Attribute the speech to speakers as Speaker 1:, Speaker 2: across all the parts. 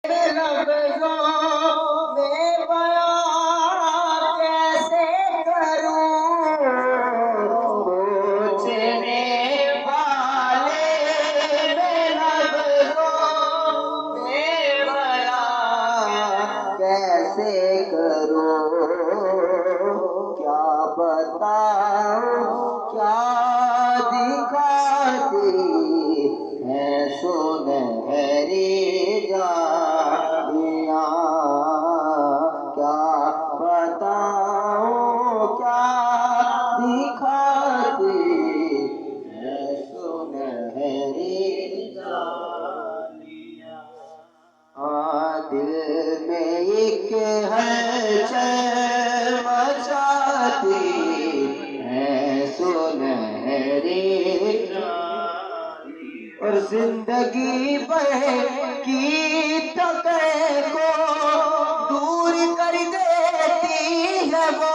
Speaker 1: लफ्ज़ों में बयां कैसे करूं, पूछने वाले में लफ्ज़ों में बयां कैसे करूं, क्या बताऊं क्या दिखाती है सुनहरी जालियां, क्या बताऊं क्या दिखाती है सुनहरी जालियां। दिल में एक हलचल मचाती है सुनहरी और जिंदगी भर की थके को दूर कर देती है वो,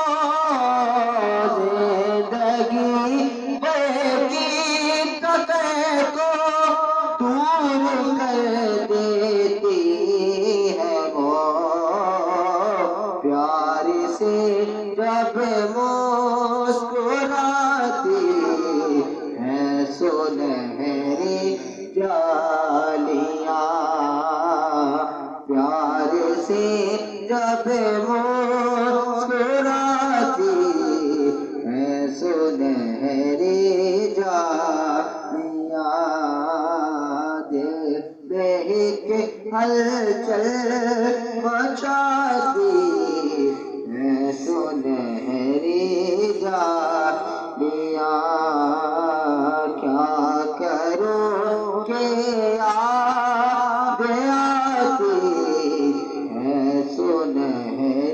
Speaker 1: जिंदगी भर की थके को दूर कर देती है वो, प्यार से जब मुस्कुराती है सुनहरी जालियां, प्यार से जब मुस्कुराती है सुनहरी जालियां, दिल में एक हलचल मचाती है सुनहरी जालियां, क्या करूं के याद आती है सुनहरी